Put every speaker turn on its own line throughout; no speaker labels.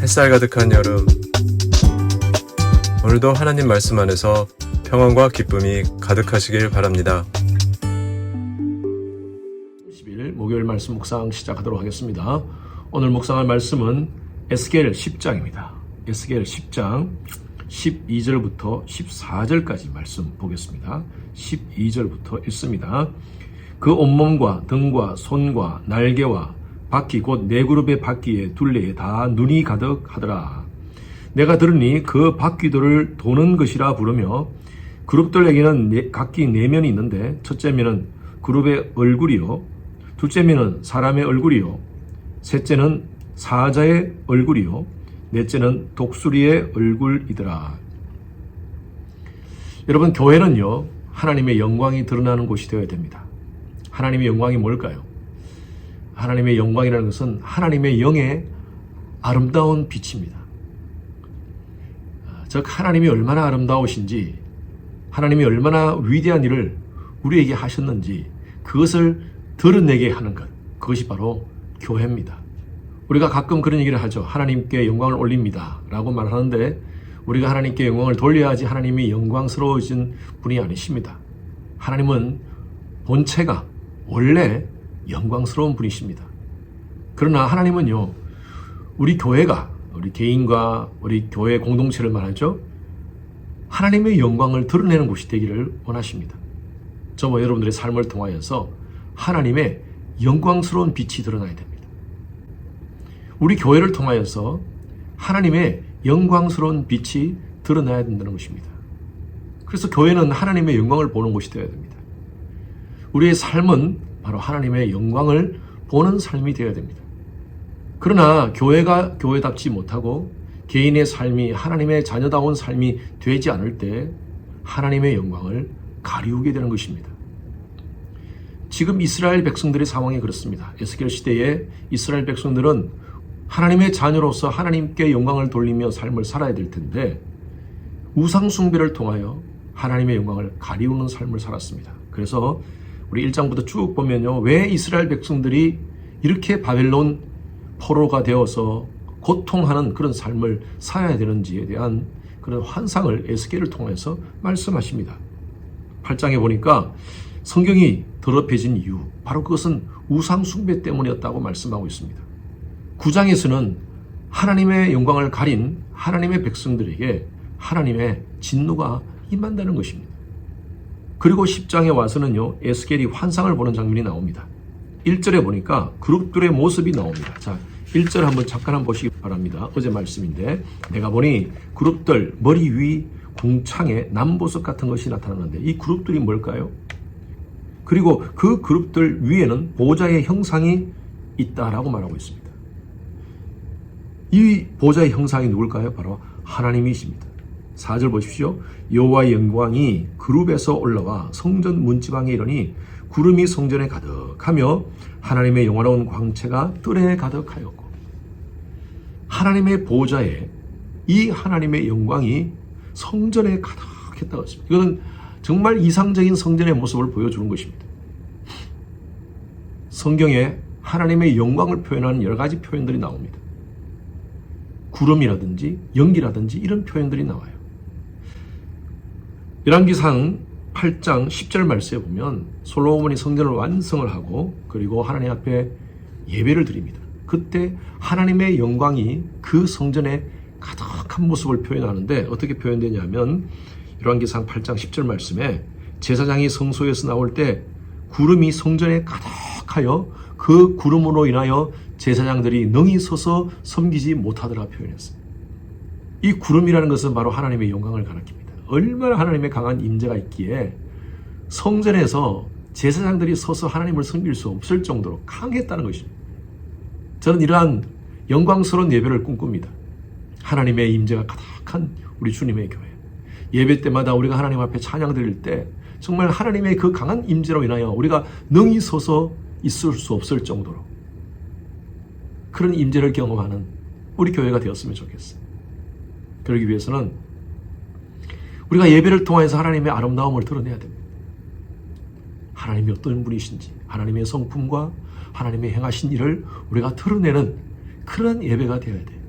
햇살 가득한 여름, 오늘도 하나님 말씀 안에서 평안과 기쁨이 가득하시길 바랍니다.
10일 목요일 말씀 묵상 시작하도록 하겠습니다. 오늘 묵상할 말씀은 에스겔 10장입니다. 에스겔 10장 12절부터 14절까지 말씀 보겠습니다. 12절부터 읽습니다. 그 온몸과 등과 손과 날개와 바퀴 곧 네 그룹의 바퀴에 둘레에 다 눈이 가득하더라. 내가 들으니 그 바퀴들을 도는 것이라 부르며 그룹들에게는 각기 네 면이 있는데 첫째 면은 그룹의 얼굴이요, 둘째 면은 사람의 얼굴이요, 셋째는 사자의 얼굴이요, 넷째는 독수리의 얼굴이더라. 여러분, 교회는요 하나님의 영광이 드러나는 곳이 되어야 됩니다. 하나님의 영광이 뭘까요? 하나님의 영광이라는 것은 하나님의 영의 아름다운 빛입니다. 즉 하나님이 얼마나 아름다우신지, 하나님이 얼마나 위대한 일을 우리에게 하셨는지 그것을 드러내게 하는 것, 그것이 바로 교회입니다. 우리가 가끔 그런 얘기를 하죠. 하나님께 영광을 올립니다 라고 말하는데, 우리가 하나님께 영광을 돌려야지 하나님이 영광스러워진 분이 아니십니다. 하나님은 본체가 원래 영광스러운 분이십니다. 그러나 하나님은요, 우리 교회가, 우리 개인과 우리 교회 공동체를 말하죠, 하나님의 영광을 드러내는 곳이 되기를 원하십니다. 저와 여러분들의 삶을 통하여서 하나님의 영광스러운 빛이 드러나야 됩니다. 우리 교회를 통하여서 하나님의 영광스러운 빛이 드러나야 된다는 것입니다. 그래서 교회는 하나님의 영광을 보는 곳이 되어야 됩니다. 우리의 삶은 바로 하나님의 영광을 보는 삶이 되어야 됩니다. 그러나 교회가 교회답지 못하고 개인의 삶이 하나님의 자녀다운 삶이 되지 않을 때 하나님의 영광을 가리우게 되는 것입니다. 지금 이스라엘 백성들의 상황이 그렇습니다. 에스겔 시대에 이스라엘 백성들은 하나님의 자녀로서 하나님께 영광을 돌리며 삶을 살아야 될 텐데 우상 숭배를 통하여 하나님의 영광을 가리우는 삶을 살았습니다. 그래서 우리 1장부터 쭉 보면요, 왜 이스라엘 백성들이 이렇게 바벨론 포로가 되어서 고통하는 그런 삶을 살아야 되는지에 대한 그런 환상을 에스겔을 통해서 말씀하십니다. 8장에 보니까 성경이 더럽혀진 이유, 바로 그것은 우상 숭배 때문이었다고 말씀하고 있습니다. 9장에서는 하나님의 영광을 가린 하나님의 백성들에게 하나님의 진노가 임한다는 것입니다. 그리고 10장에 와서는요, 에스겔이 환상을 보는 장면이 나옵니다. 1절에 보니까 그룹들의 모습이 나옵니다. 자, 1절 한번 잠깐 한번 보시기 바랍니다. 어제 말씀인데, 내가 보니 그룹들 머리 위 궁창에 남보석 같은 것이 나타나는데, 이 그룹들이 뭘까요? 그리고 그 그룹들 위에는 보좌의 형상이 있다라고 말하고 있습니다. 이 보좌의 형상이 누굴까요? 바로 하나님이십니다. 4절 보십시오. 여호와의 영광이 그룹에서 올라와 성전 문지방에 이르니 구름이 성전에 가득하며 하나님의 영화로운 광채가 뜰에 가득하였고, 하나님의 보좌에 이 하나님의 영광이 성전에 가득했다고 했습니다. 이것은 정말 이상적인 성전의 모습을 보여주는 것입니다. 성경에 하나님의 영광을 표현하는 여러 가지 표현들이 나옵니다. 구름이라든지 연기라든지 이런 표현들이 나와요. 열왕기상 8장 10절 말씀에 보면 솔로몬이 성전을 완성을 하고 그리고 하나님 앞에 예배를 드립니다. 그때 하나님의 영광이 그 성전에 가득한 모습을 표현하는데, 어떻게 표현되냐면 열왕기상 8장 10절 말씀에 제사장이 성소에서 나올 때 구름이 성전에 가득하여 그 구름으로 인하여 제사장들이 능히 서서 섬기지 못하더라 표현했습니다. 이 구름이라는 것은 바로 하나님의 영광을 가리킵니다. 얼마나 하나님의 강한 임재가 있기에 성전에서 제사장들이 서서 하나님을 섬길 수 없을 정도로 강했다는 것입니다. 저는 이러한 영광스러운 예배를 꿈꿉니다. 하나님의 임재가 가득한 우리 주님의 교회. 예배 때마다 우리가 하나님 앞에 찬양 드릴 때 정말 하나님의 그 강한 임재로 인하여 우리가 능히 서서 있을 수 없을 정도로 그런 임재를 경험하는 우리 교회가 되었으면 좋겠어요. 그러기 위해서는 우리가 예배를 통해서 하나님의 아름다움을 드러내야 됩니다. 하나님이 어떤 분이신지, 하나님의 성품과 하나님의 행하신 일을 우리가 드러내는 그런 예배가 되어야 돼요.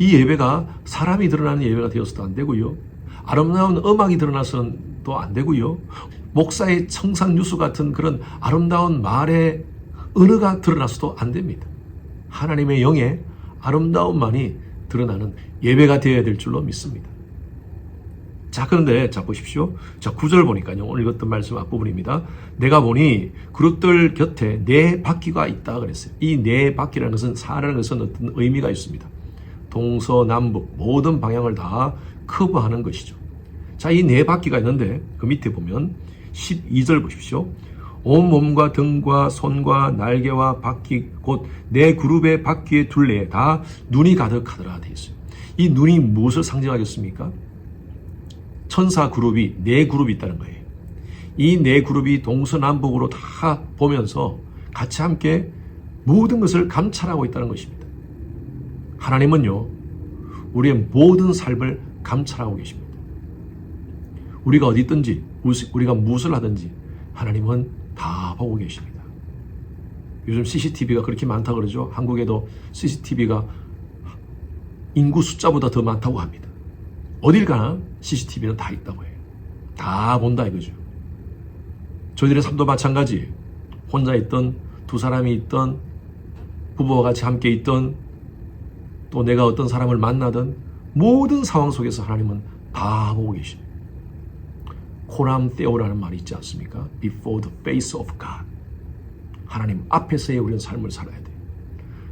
이 예배가 사람이 드러나는 예배가 되어서도 안 되고요. 아름다운 음악이 드러나서는 또 안 되고요. 목사의 청산 뉴스 같은 그런 아름다운 말의 은어가 드러나서도 안 됩니다. 하나님의 영의 아름다움만이 드러나는 예배가 되어야 될 줄로 믿습니다. 자, 그런데 자 보십시오. 자, 9절 보니까요. 오늘 읽었던 말씀 앞부분입니다. 내가 보니 그릇들 곁에 네 바퀴가 있다 그랬어요. 이 네 바퀴라는 것은 사라는 것은 어떤 의미가 있습니다. 동서남북 모든 방향을 다 커버하는 것이죠. 자, 이 네 바퀴가 있는데 그 밑에 보면 12절 보십시오. 온 몸과 등과 손과 날개와 바퀴 곧 네 그룹의 바퀴의 둘레에 다 눈이 가득하더라 되어 있어요. 이 눈이 무엇을 상징하겠습니까? 천사 그룹이 네 그룹이 있다는 거예요. 이 네 그룹이 동서남북으로 다 보면서 같이 함께 모든 것을 감찰하고 있다는 것입니다. 하나님은요, 우리의 모든 삶을 감찰하고 계십니다. 우리가 어디 있든지, 우리가 무엇을 하든지 하나님은 다 보고 계십니다. 요즘 CCTV가 그렇게 많다고 그러죠. 한국에도 CCTV가 인구 숫자보다 더 많다고 합니다. 어딜 가나 CCTV는 다 있다고 해요. 다 본다 이거죠. 저희들의 삶도 마찬가지예요. 혼자 있던, 두 사람이 있던, 부부와 같이 함께 있던, 또 내가 어떤 사람을 만나던 모든 상황 속에서 하나님은 다 보고 계십니다. 코람 테오라는 말이 있지 않습니까? Before the face of God. 하나님 앞에서의 우리는 삶을 살아야 돼요.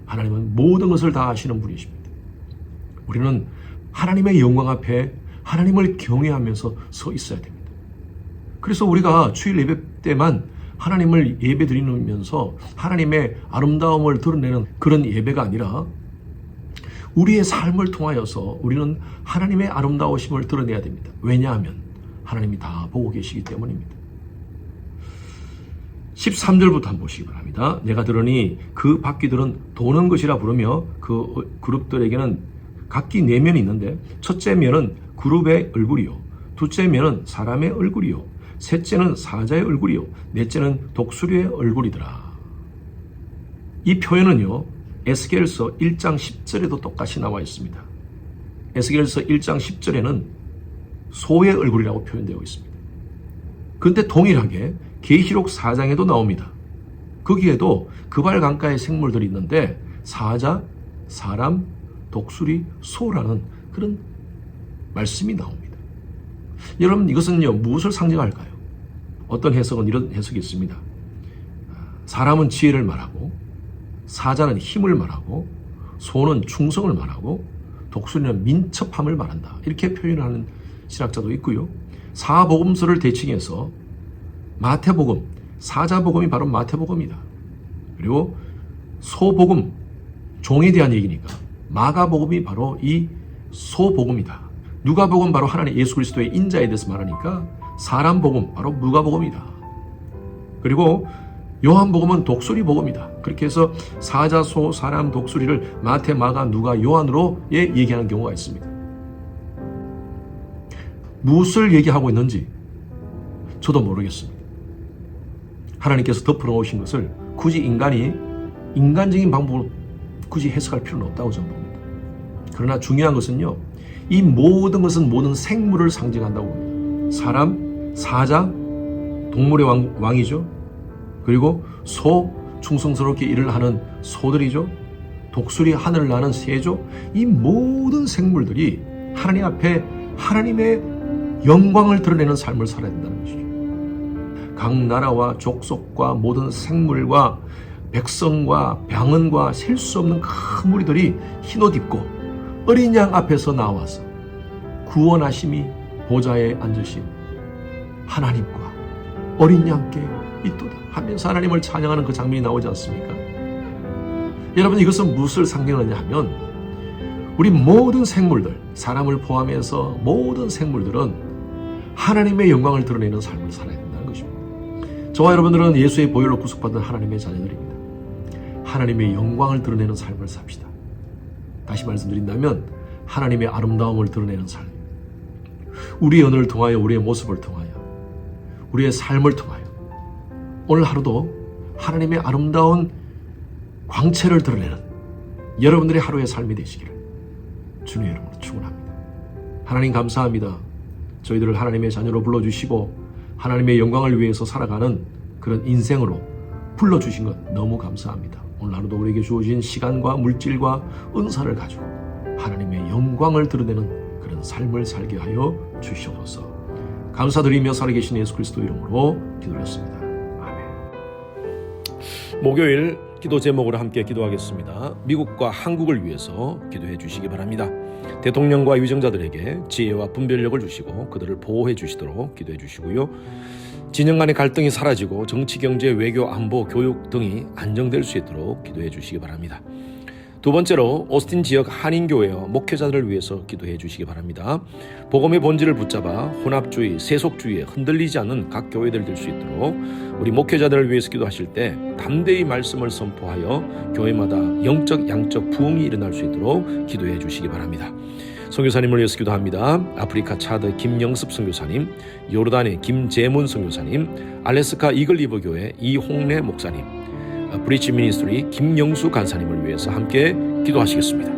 하나님은 모든 것을 다 아시는 분이십니다. 우리는 하나님의 영광 앞에 하나님을 경외하면서 서 있어야 됩니다. 그래서 우리가 주일 예배 때만 하나님을 예배 드리면서 하나님의 아름다움을 드러내는 그런 예배가 아니라 우리의 삶을 통하여서 우리는 하나님의 아름다우심을 드러내야 됩니다. 왜냐하면 하나님이 다 보고 계시기 때문입니다. 13절부터 한번 보시기 바랍니다. 내가 들으니 그 바퀴들은 도는 것이라 부르며 그 그룹들에게는 각기 네 면이 있는데 첫째 면은 그룹의 얼굴이요, 둘째 면은 사람의 얼굴이요, 셋째는 사자의 얼굴이요, 넷째는 독수리의 얼굴이더라. 이 표현은요, 에스겔서 1장 10절에도 똑같이 나와 있습니다. 에스겔서 1장 10절에는 소의 얼굴이라고 표현되어 있습니다. 그런데 동일하게 계시록 4장에도 나옵니다. 거기에도 그발 강가의 생물들이 있는데 사자, 사람, 독수리, 소라는 그런 말씀이 나옵니다. 여러분, 이것은요, 무엇을 상징할까요? 어떤 해석은 이런 해석이 있습니다. 사람은 지혜를 말하고, 사자는 힘을 말하고, 소는 충성을 말하고, 독수리는 민첩함을 말한다. 이렇게 표현하는 신학자도 있고요. 사복음서를 대칭해서 마태복음, 사자복음이 바로 마태복음이다. 그리고 소복음, 종에 대한 얘기니까 마가복음이 바로 이 소복음이다. 누가복음 바로 하나님 예수 그리스도의 인자에 대해서 말하니까 사람복음 바로 누가복음이다. 그리고 요한복음은 독수리복음이다. 그렇게 해서 사자, 소, 사람, 독수리를 마태, 마가, 누가, 요한으로 얘기하는 경우가 있습니다. 무엇을 얘기하고 있는지 저도 모르겠습니다. 하나님께서 덮어놓으신 것을 굳이 인간이 인간적인 방법으로 굳이 해석할 필요는 없다고 저는 봅니다. 그러나 중요한 것은요, 이 모든 것은 모든 생물을 상징한다고 봅니다. 사람, 사자, 동물의 왕이죠. 그리고 소, 충성스럽게 일을 하는 소들이죠. 독수리, 하늘을 나는 새죠. 이 모든 생물들이 하나님 앞에 하나님의 영광을 드러내는 삶을 살아야 된다는 것이죠. 각 나라와 족속과 모든 생물과 백성과 병원과 셀 수 없는 큰 무리들이 흰옷 입고 어린 양 앞에서 나와서 구원하심이 보좌에 앉으신 하나님과 어린 양께 있도다 하면서 하나님을 찬양하는 그 장면이 나오지 않습니까? 여러분, 이것은 무엇을 상징하느냐 하면 우리 모든 생물들, 사람을 포함해서 모든 생물들은 하나님의 영광을 드러내는 삶을 살아야 된다는 것입니다. 저와 여러분들은 예수의 보혈로 구속받은 하나님의 자녀들입니다. 하나님의 영광을 드러내는 삶을 삽시다. 다시 말씀드린다면 하나님의 아름다움을 드러내는 삶. 우리의 언어를 통하여, 우리의 모습을 통하여, 우리의 삶을 통하여 오늘 하루도 하나님의 아름다운 광채를 드러내는 여러분들의 하루의 삶이 되시기를 주님의 이름으로 축원합니다. 하나님 감사합니다. 저희들을 하나님의 자녀로 불러주시고 하나님의 영광을 위해서 살아가는 그런 인생으로 불러주신 것 너무 감사합니다. 오늘 하루도 우리에게 주어진 시간과 물질과 은사를 가지고 하나님의 영광을 드러내는 그런 삶을 살게 하여 주시옵소서. 감사드리며 살아계신 예수 그리스도 이름으로 기도드렸습니다. 아멘.
목요일 기도 제목으로 함께 기도하겠습니다. 미국과 한국을 위해서 기도해 주시기 바랍니다. 대통령과 위정자들에게 지혜와 분별력을 주시고 그들을 보호해 주시도록 기도해 주시고요. 진영 간의 갈등이 사라지고 정치, 경제, 외교, 안보, 교육 등이 안정될 수 있도록 기도해 주시기 바랍니다. 두 번째로 오스틴 지역 한인교회와 목회자들을 위해서 기도해 주시기 바랍니다. 복음의 본질을 붙잡아 혼합주의, 세속주의에 흔들리지 않는 각 교회들 될 수 있도록 우리 목회자들을 위해서 기도하실 때 담대히 말씀을 선포하여 교회마다 영적, 양적 부흥이 일어날 수 있도록 기도해 주시기 바랍니다. 선교사님을 위해서 기도합니다. 아프리카 차드 김영습 선교사님, 요르단의 김재문 선교사님, 알래스카 이글리버 교회 이홍래 목사님, 브리치 미니스트리 김영수 간사님을 위해서 함께 기도하시겠습니다.